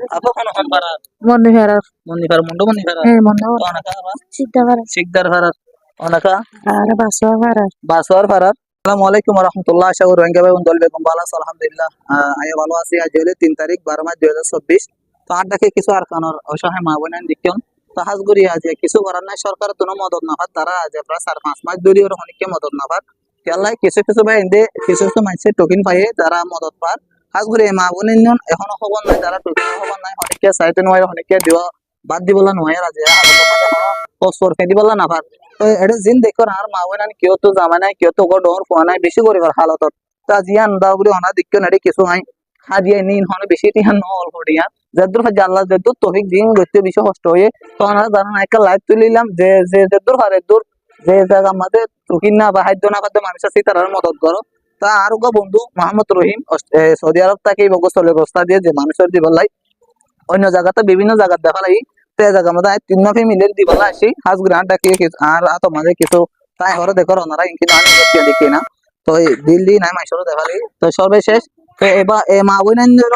apa kono kan para Moni Farah. monni para mundo monni para Moni onaka apa Sita Farah. sikdar para onaka Ara Baswa Farah. baswar para আসসালামু আলাইকুম ওয়া রাহমাতুল্লাহ আশা করি রোহিঙ্গা ভাই বন্ধু বেগম ভালো আছো আলহামদুলিল্লাহ আমি ভালো আছি আজ হলো 3 তারিখ 12 মাস 2024 তো আর দেখে কিছু আর কানোর অসহায় মা বোনেন দেখুন তো হাজগুড়ি আছে কিছু করার নাই সরকার কোনো মদত না পাত তারা আজ প্রায় 4-5 মাস ধরে ওর অনেককে মদত না পাত কেলাই কিছু কিছু ভাই এন্ডে কিছু কিছু মানুষের টোকেন পাইয়ে তারা মদত পাত হাজগুড়ি মা বোনেন এখনো খবর নাই তারা টোকেন খবর নাই অনেককে সাইতে নয় অনেককে দিবা বাদ দিবলা নয় রাজে কষ্টর ফেদি বলা না পাত তো এটা জিন দেখো আর মা বোন কেউ তো জামা নাই কেউ তো ডর ফোয়া নাই বেশি করিবার হালতত তা জিয়ান দাও বলি অনা দিক্য নাড়ি কিছু নাই হাজিয়ে নিন হনে বেশি টিহান ন অল্প টিহা যাদুর ফাজ আল্লাহ যাদুর তৌফিক দিন গতে বেশি কষ্ট হয়ে তো আমরা জানা একটা লাইভ তুলিলাম যে যে যাদুর হারে দূর যে জায়গা আমাদের তুকিন না বা হাইদ্য না করতে মানুষ আছে তার মদত করো তা আর বন্ধু মোহাম্মদ রহিম সৌদি আরব থেকে এই বগস্থলের ব্যবস্থা দিয়ে যে মানুষের জীবন লাই অন্য জায়গাতে বিভিন্ন জায়গা দেখা লাই তে জায়গা মধ্যে তিন নফে মিলে দিবলা আসি হাজ গ্রান্ট ডাকি আর আত মাঝে কিছু তাই ঘরে দেখো ওনারা কিন্তু আমি দেখি না তো দিল্লি নাই মাইসরও দেখালি তো সর্বশেষ তো এবার এ মা বইনাইন্দ্র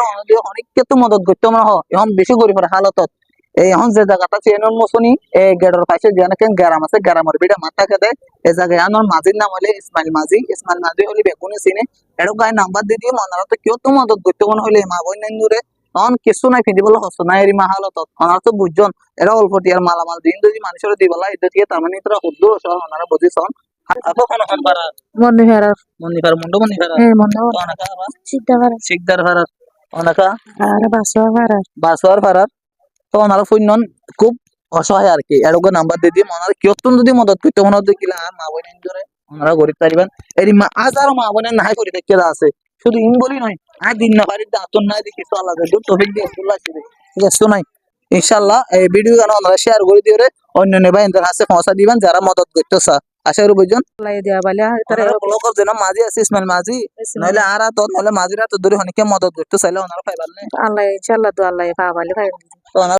অনেককে তো মদত করতে মনে হয় এখন বেশি করি পরে হালতত এই এখন যে জায়গাটা চেনর মৌসুমি এই গেডর পাশে যেন গ্রাম আছে গ্রামের বিটা মাথা খেতে এই জায়গায় আমার মাঝির নাম হলে ইসমাইল মাঝি হলে বেগুনে চিনে এরকম গায়ে নাম্বার দিয়ে দিয়ে মনারা তো কেউ তো মদত করতে মনে হলে মা বইনাইন্দ্রে তখন কিছু নাই ফিদি বলে হস্ত নাই এরি মাহালত ওনারা তো বুঝজন এরা অল্প টিয়ার মালামাল দিন যদি মানুষের দিবলা এটা দিয়ে তার মানে তোরা হুদ্দুর ওনারা বুঝিছন apa kono kan para Moni Farah. monni para mundo monni para Moni onaka apa Sita Farah. sikdar para onaka Ara Baswa Farah. baswar para তো ওনারা ফুইনন খুব অসহায় আর কি এরকম নাম্বার দিয়ে দিয়ে ওনারা কিয়তন যদি মদত করতে মনে হতো কিলা আর মা বোন ধরে ওনারা গরিব পারিবেন এর মা আজ আর মা বোনের নাই করে দেখতে আছে শুধু ইন বলি নয় আর দিন না পারি দাঁতন নাই দেখি তো আল্লাহ দূর তৌফিক দিয়ে আল্লাহ ছিল ঠিক আছে নাই ইনশাআল্লাহ এই ভিডিও গান ওনারা শেয়ার করে দিও রে অন্য নেবা এদের কাছে পৌঁছা দিবেন যারা মদত করতেছে আশা করি বুঝুন Allah dia bala. তারা ব্লগার যেন মাঝি আছে ইসমাইল মাঝি নইলে আর তো নইলে মাঝিরা তো দূরে অনেকে মদত করতে চাইলে ওনারা পাইবার না Allah inshallah do Allah ya bala.